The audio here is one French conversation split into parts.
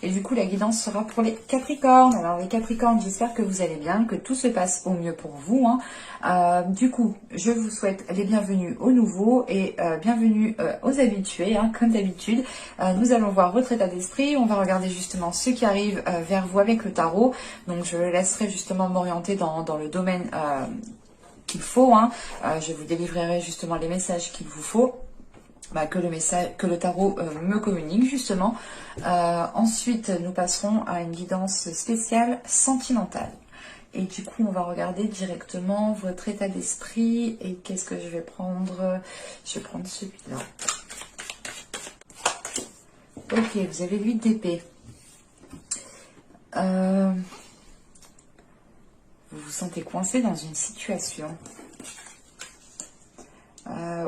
Et du coup, la guidance sera pour les Capricornes. Alors les Capricornes, j'espère que vous allez bien, que tout se passe au mieux pour vous, hein. Du coup, je vous souhaite les bienvenus aux nouveaux et bienvenue aux habitués, hein, comme d'habitude. Nous allons voir votre état d'esprit. On va regarder justement ce qui arrive vers vous avec le tarot. Donc je laisserai justement m'orienter dans le domaine qu'il faut, hein. Je vous délivrerai justement les messages qu'il vous faut. Que le tarot me communique justement. Ensuite, nous passerons à une guidance spéciale sentimentale. Et du coup, on va regarder directement votre état d'esprit. Et qu'est-ce que je vais prendre? Je vais prendre celui-là. Ok, vous avez 8 d'épée. Vous vous sentez coincé dans une situation.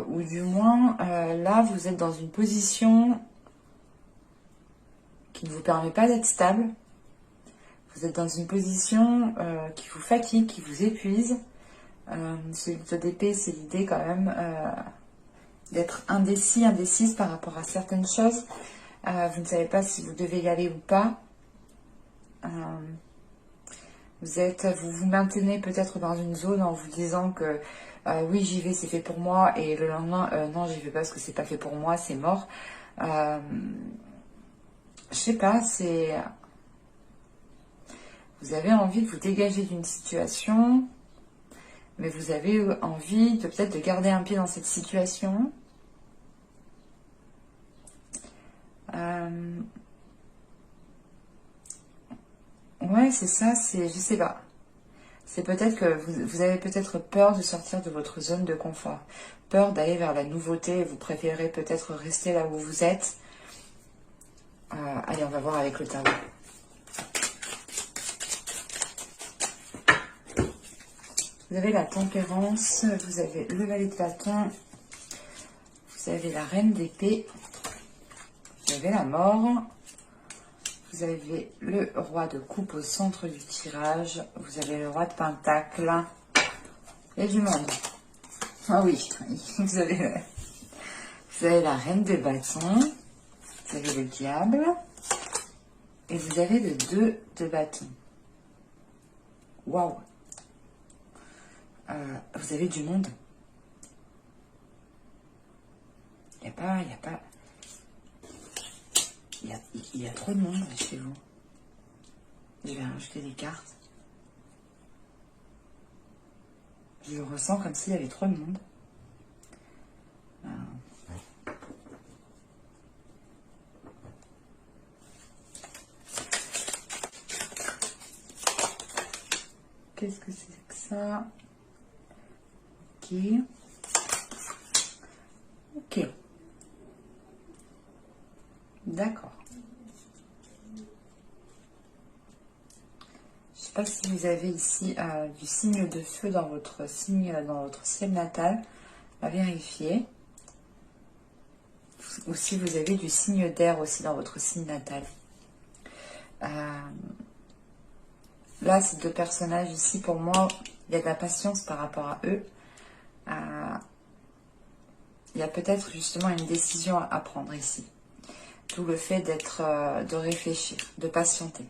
Ou du moins, là, vous êtes dans une position qui ne vous permet pas d'être stable. Vous êtes dans une position qui vous fatigue, qui vous épuise. Ce 8 d'épée, c'est l'idée quand même d'être indécis, indécise par rapport à certaines choses. Vous ne savez pas si vous devez y aller ou pas. Vous vous maintenez peut-être dans une zone en vous disant que oui, j'y vais, c'est fait pour moi, et le lendemain, non, j'y vais pas parce que c'est pas fait pour moi, c'est mort. Je sais pas, vous avez envie de vous dégager d'une situation, mais vous avez envie de peut-être de garder un pied dans cette situation. Ouais, c'est ça, je sais pas. C'est peut-être que vous avez peut-être peur de sortir de votre zone de confort. Peur d'aller vers la nouveauté. Vous préférez peut-être rester là où vous êtes. Allez, on va voir avec le tarot. Vous avez la tempérance, vous avez le valet de bâton, vous avez la reine d'épée, vous avez la mort, vous avez le roi de coupe au centre du tirage, vous avez le roi de pentacle, il y a du monde. Ah oui, vous avez la reine de bâton, vous avez le diable, et vous avez le 2 de bâton. Waouh! Vous avez du monde. Il y a trop de monde chez vous. Je vais rajouter des cartes. Je le ressens comme s'il y avait trop de monde. Qu'est-ce que c'est que ça? Ok. Ok. D'accord. Je ne sais pas si vous avez ici du signe de feu dans votre ciel natal. À vérifier. Ou si vous avez du signe d'air aussi dans votre signe natal. Là, ces deux personnages ici, pour moi, il y a de la patience par rapport à eux. Il y a peut-être justement une décision à prendre ici. Tout le fait de réfléchir, de patienter.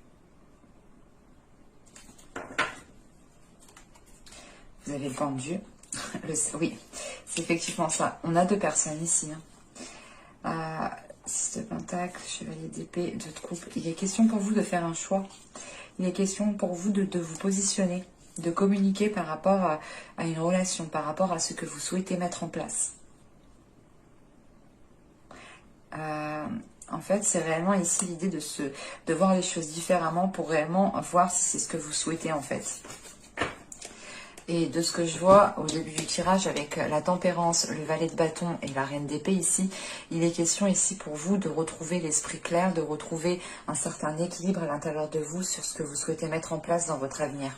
Vous avez le pendu. Oui, c'est effectivement ça. On a deux personnes ici. 6 de pentacle, chevalier d'épée, 2 de coupe. Il est question pour vous de faire un choix. Il est question pour vous de vous positionner, de communiquer par rapport à une relation, par rapport à ce que vous souhaitez mettre en place. En fait, c'est réellement ici l'idée de voir les choses différemment pour réellement voir si c'est ce que vous souhaitez en fait. Et de ce que je vois au début du tirage avec la tempérance, le valet de bâton et la reine d'épée ici, il est question ici pour vous de retrouver l'esprit clair, de retrouver un certain équilibre à l'intérieur de vous sur ce que vous souhaitez mettre en place dans votre avenir.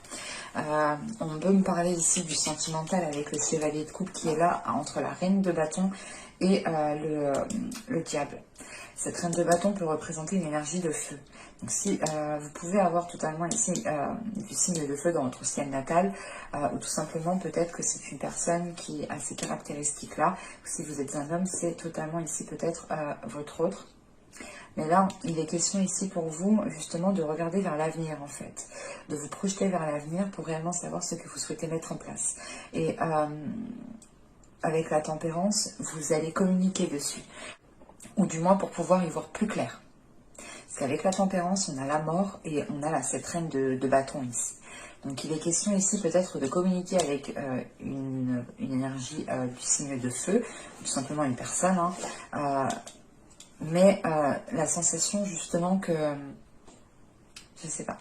On peut me parler ici du sentimental avec le chevalier de coupe qui est là entre la reine de bâton et le diable. Cette reine de bâton peut représenter une énergie de feu. Donc si vous pouvez avoir totalement ici du signe de feu dans votre ciel natal, ou tout simplement peut-être que c'est une personne qui a ces caractéristiques-là. Si vous êtes un homme, c'est totalement ici peut-être votre autre. Mais là, il est question ici pour vous, justement, de regarder vers l'avenir, en fait. De vous projeter vers l'avenir pour réellement savoir ce que vous souhaitez mettre en place. Et avec la tempérance, vous allez communiquer dessus. Ou du moins pour pouvoir y voir plus clair. Parce qu'avec la tempérance, on a la mort et on a cette reine de bâton ici. Donc il est question ici peut-être de communiquer avec une énergie du signe de feu, tout simplement une personne, hein, mais la sensation justement que, je sais pas,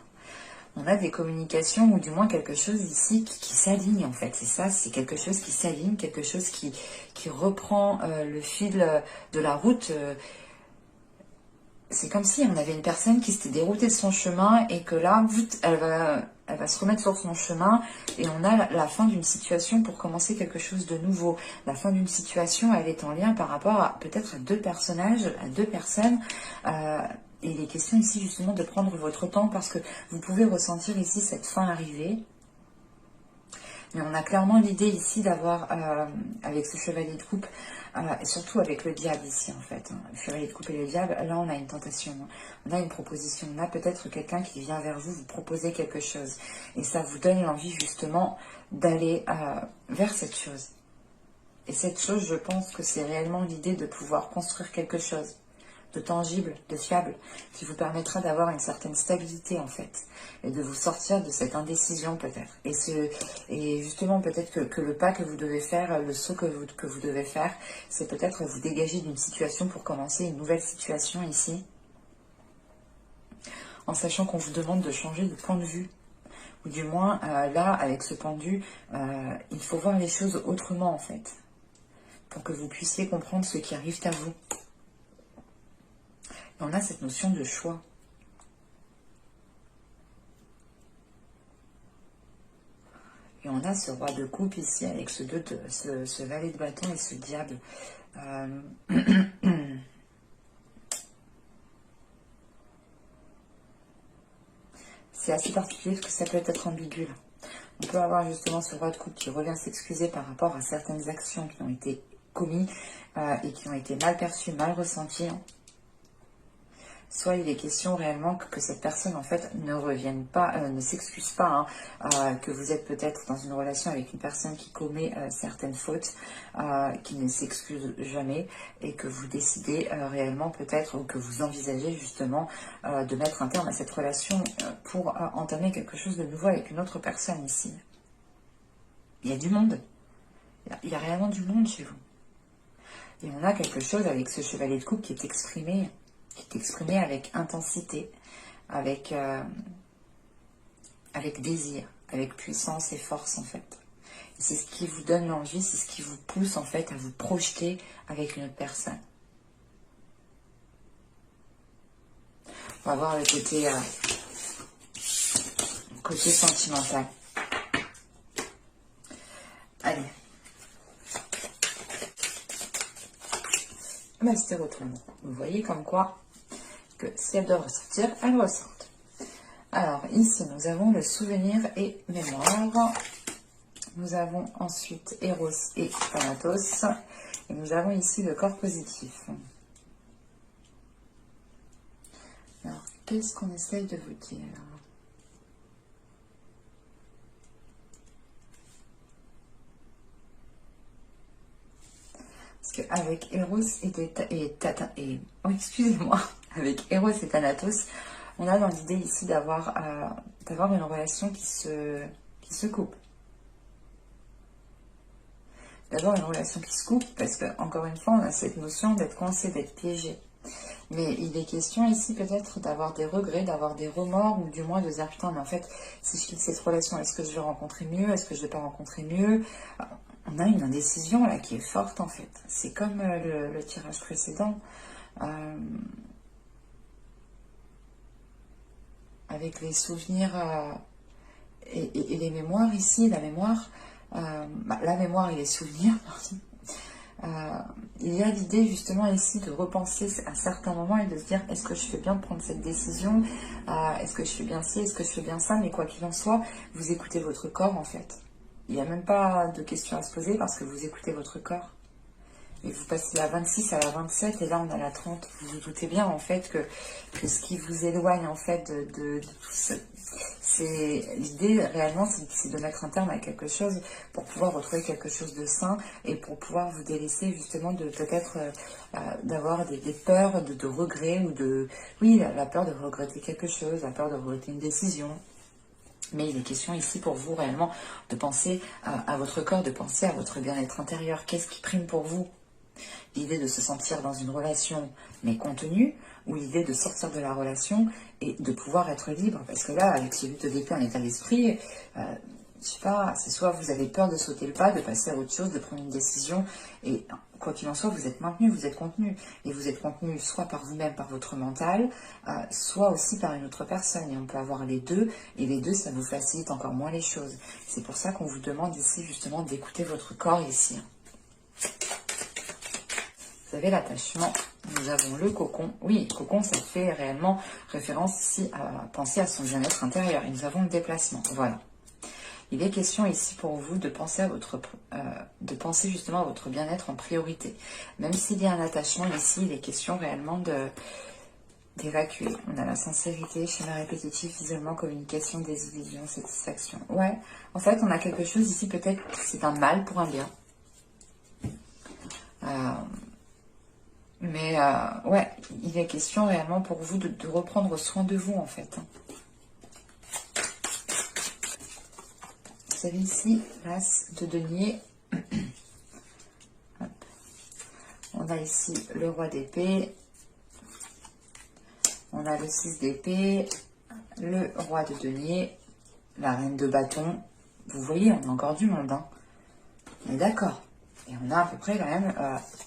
on a des communications ou du moins quelque chose ici qui s'aligne en fait, c'est ça, c'est quelque chose qui s'aligne, quelque chose qui reprend le fil de la route. C'est comme si on avait une personne qui s'était déroutée de son chemin et que là, elle va se remettre sur son chemin et on a la fin d'une situation pour commencer quelque chose de nouveau. La fin d'une situation, elle est en lien par rapport à peut-être à deux personnages, à deux personnes. Et il est question ici justement de prendre votre temps parce que vous pouvez ressentir ici cette fin arriver. Mais on a clairement l'idée ici d'avoir, avec ce chevalier de coupe, et surtout avec le diable ici en fait, hein, le chevalier de coupe et le diable, là on a une tentation, on a une proposition, on a peut-être quelqu'un qui vient vers vous, vous proposer quelque chose. Et ça vous donne l'envie justement d'aller vers cette chose. Et cette chose, je pense que c'est réellement l'idée de pouvoir construire quelque chose de tangible, de fiable, qui vous permettra d'avoir une certaine stabilité en fait, et de vous sortir de cette indécision peut-être. Et justement peut-être que le pas que vous devez faire, le saut que vous devez faire, c'est peut-être vous dégager d'une situation pour commencer une nouvelle situation ici, en sachant qu'on vous demande de changer de point de vue. Ou du moins, là, avec ce pendu, il faut voir les choses autrement en fait, pour que vous puissiez comprendre ce qui arrive à vous. On a cette notion de choix. Et on a ce roi de coupe ici avec ce valet de bâton et ce diable. C'est assez particulier parce que ça peut être ambigu. On peut avoir justement ce roi de coupe qui revient s'excuser par rapport à certaines actions qui ont été commises et qui ont été mal perçues, mal ressenties. Soit il est question réellement que cette personne en fait ne revienne pas, ne s'excuse pas, hein, que vous êtes peut-être dans une relation avec une personne qui commet certaines fautes, qui ne s'excuse jamais et que vous décidez réellement peut-être ou que vous envisagez justement de mettre un terme à cette relation pour entamer quelque chose de nouveau avec une autre personne ici. Il y a du monde, il y a réellement du monde chez vous. Et on a quelque chose avec ce chevalier de coupe qui est exprimé avec intensité, avec désir, avec puissance et force en fait. C'est ce qui vous donne l'envie, c'est ce qui vous pousse en fait à vous projeter avec une autre personne. On va voir le côté sentimental. Allez. Bah, c'était retourné. Vous voyez comme quoi que si elle doit ressortir, elle ressort. Alors ici nous avons le souvenir et mémoire. Nous avons ensuite Eros et Thanatos. Et nous avons ici le corps positif. Alors qu'est-ce qu'on essaye de vous dire ? Parce qu'avec Eros oh, excusez-moi, avec Eros et Thanatos, on a dans l'idée ici d'avoir une relation qui se coupe. D'avoir une relation qui se coupe, parce que encore une fois, on a cette notion d'être coincé, d'être piégé. Mais il est question ici peut-être d'avoir des regrets, d'avoir des remords, ou du moins de dire, putain, mais en fait, si je quitte cette relation, est-ce que je vais rencontrer mieux? Est-ce que je ne vais pas rencontrer mieux? On a une indécision là qui est forte en fait. C'est comme le tirage précédent. Avec les souvenirs et les mémoires ici, la mémoire et les souvenirs, pardon. Il y a l'idée justement ici de repenser à certains moments et de se dire est-ce que je fais bien de prendre cette décision, est-ce que je fais bien ci, est-ce que je fais bien ça, mais quoi qu'il en soit, vous écoutez votre corps en fait. Il n'y a même pas de questions à se poser parce que vous écoutez votre corps. Et vous passez la 26 à la 27 et là on a la 30. Vous vous doutez bien en fait que ce qui vous éloigne en fait de tout ça, c'est l'idée réellement, c'est de mettre un terme à quelque chose pour pouvoir retrouver quelque chose de sain et pour pouvoir vous délaisser justement de peut-être d'avoir des peurs de regrets ou de... Oui, la peur de regretter quelque chose, la peur de regretter une décision. Mais il est question ici pour vous réellement de penser à votre corps, de penser à votre bien-être intérieur. Qu'est-ce qui prime pour vous? L'idée de se sentir dans une relation mais contenue, ou l'idée de sortir de la relation et de pouvoir être libre? Parce que là, avec ce 8 d'épée en état d'esprit, je sais pas, c'est soit vous avez peur de sauter le pas, de passer à autre chose, de prendre une décision, et quoi qu'il en soit, vous êtes maintenu, vous êtes contenu. Et vous êtes contenu soit par vous-même, par votre mental, soit aussi par une autre personne. Et on peut avoir les deux, et les deux, ça vous facilite encore moins les choses. C'est pour ça qu'on vous demande ici, justement, d'écouter votre corps ici. Vous avez l'attachement, nous avons le cocon. Oui, cocon, ça fait réellement référence ici à penser à son bien-être intérieur. Et nous avons le déplacement, voilà. Il est question ici pour vous de penser à justement à votre bien-être en priorité. Même s'il y a un attachement ici, il est question réellement d'évacuer. On a la sincérité, schéma répétitif, isolement, communication, désillusion, satisfaction. Ouais, en fait, on a quelque chose ici, peut-être c'est un mal pour un bien. Ouais, il est question réellement pour vous de reprendre soin de vous, en fait. Vous avez ici l'as de denier. On a ici le roi d'épée. On a le 6 d'épée. Le roi de denier. La reine de bâton. Vous voyez, on a encore du monde. Hein. On est d'accord. Et on a à peu près quand même...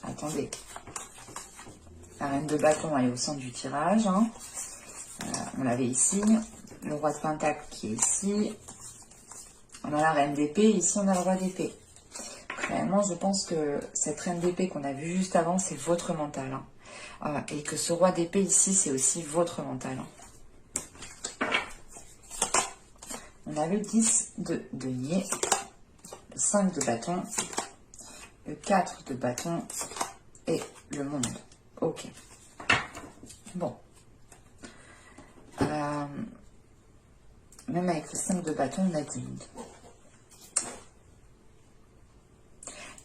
attendez. La reine de bâton, elle est au centre du tirage. Hein. On l'avait ici. Le roi de pentacle qui est ici. On a la reine d'épée. Ici, on a le roi d'épée. Réellement, je pense que cette reine d'épée qu'on a vue juste avant, c'est votre mental. Hein. Et que ce roi d'épée ici, c'est aussi votre mental. Hein. On a le 10 de denier. Le 5 de bâton. Le 4 de bâton. Et le monde. Ok. Bon. Même avec le 5 de bâton, on a du monde.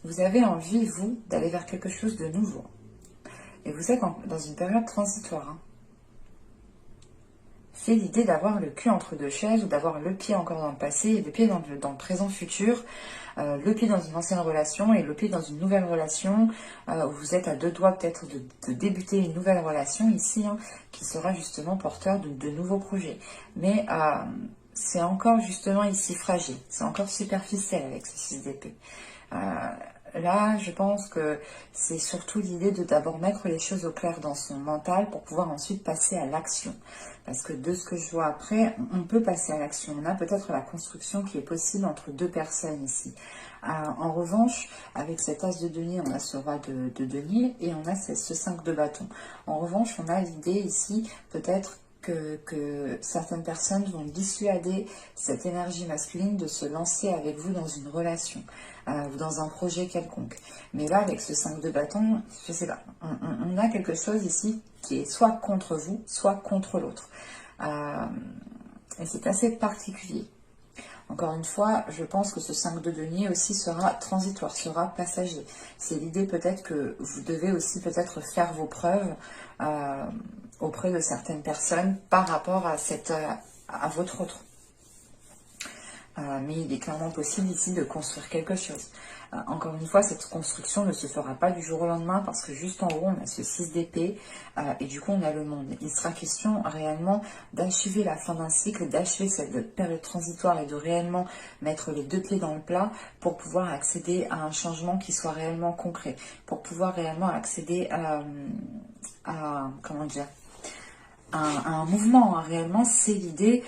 Vous avez envie, vous, d'aller vers quelque chose de nouveau. Et vous êtes dans une période transitoire. Hein. C'est l'idée d'avoir le cul entre deux chaises ou d'avoir le pied encore dans le passé et le pied dans le présent futur. Le pied dans une ancienne relation et le pied dans une nouvelle relation. Où vous êtes à deux doigts peut-être de débuter une nouvelle relation ici, hein, qui sera justement porteur de nouveaux projets. Mais c'est encore justement ici fragile. C'est encore superficiel avec ce 6 d'épée. Là, je pense que c'est surtout l'idée de d'abord mettre les choses au clair dans son mental pour pouvoir ensuite passer à l'action. Parce que de ce que je vois après, on peut passer à l'action. On a peut-être la construction qui est possible entre deux personnes ici. En revanche, avec cet as de denier, on a ce roi de denier et on a ce 5 de bâton. En revanche, on a l'idée ici peut-être que certaines personnes vont dissuader cette énergie masculine de se lancer avec vous dans une relation ou dans un projet quelconque. Mais là, avec ce 5 de bâton, je sais pas, on a quelque chose ici qui est soit contre vous, soit contre l'autre. Et c'est assez particulier. Encore une fois, je pense que ce 5 de denier aussi sera transitoire, sera passager. C'est l'idée peut-être que vous devez aussi peut-être faire vos preuves auprès de certaines personnes par rapport à votre autre. Mais il est clairement possible ici de construire quelque chose. Encore une fois, cette construction ne se fera pas du jour au lendemain parce que juste en haut, on a ce 6 d'épée et du coup, on a le monde. Il sera question réellement d'achever la fin d'un cycle, d'achever cette période transitoire et de réellement mettre les deux pieds dans le plat pour pouvoir accéder à un changement qui soit réellement concret, pour pouvoir réellement accéder comment dire, un mouvement. Hein. Réellement, c'est l'idée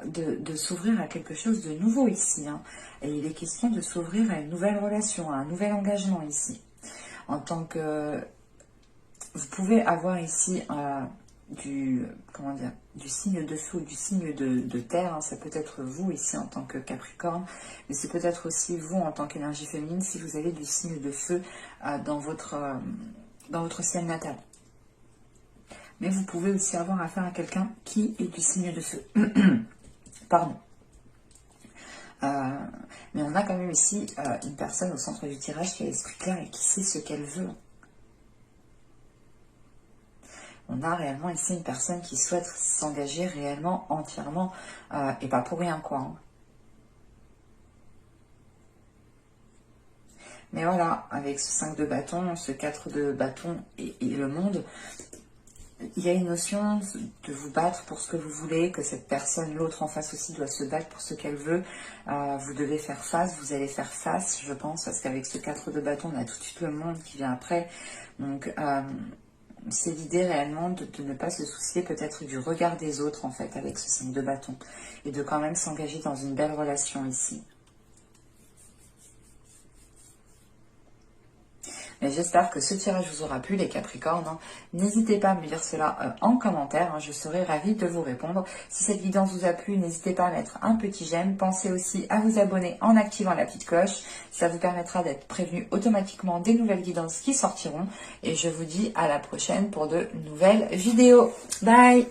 de s'ouvrir à quelque chose de nouveau ici. Hein. Et il est question de s'ouvrir à une nouvelle relation, à un nouvel engagement ici. En tant que... Vous pouvez avoir ici comment dire, du signe de feu, du signe de terre, hein. Ça peut être vous ici en tant que Capricorne, mais c'est peut-être aussi vous en tant qu'énergie féminine si vous avez du signe de feu dans votre ciel natal. Mais vous pouvez aussi avoir affaire à quelqu'un qui est du signe de feu. Pardon. Mais on a quand même ici une personne au centre du tirage qui a l'esprit clair et qui sait ce qu'elle veut. On a réellement ici une personne qui souhaite s'engager réellement, entièrement, et pas pour rien, quoi. Hein. Mais voilà, avec ce 5 de bâton, ce 4 de bâton et le monde, il y a une notion de vous battre pour ce que vous voulez, que cette personne, l'autre en face aussi, doit se battre pour ce qu'elle veut. Vous devez faire face, vous allez faire face, je pense, parce qu'avec ce 4 de bâton, on a tout de suite le monde qui vient après. Donc, c'est l'idée réellement de ne pas se soucier peut-être du regard des autres, en fait, avec ce 5 de bâton. Et de quand même s'engager dans une belle relation ici. J'espère que ce tirage vous aura plu, les Capricornes. Hein. N'hésitez pas à me dire cela en commentaire. Hein. Je serai ravie de vous répondre. Si cette guidance vous a plu, n'hésitez pas à mettre un petit j'aime. Pensez aussi à vous abonner en activant la petite cloche. Ça vous permettra d'être prévenu automatiquement des nouvelles guidances qui sortiront. Et je vous dis à la prochaine pour de nouvelles vidéos. Bye!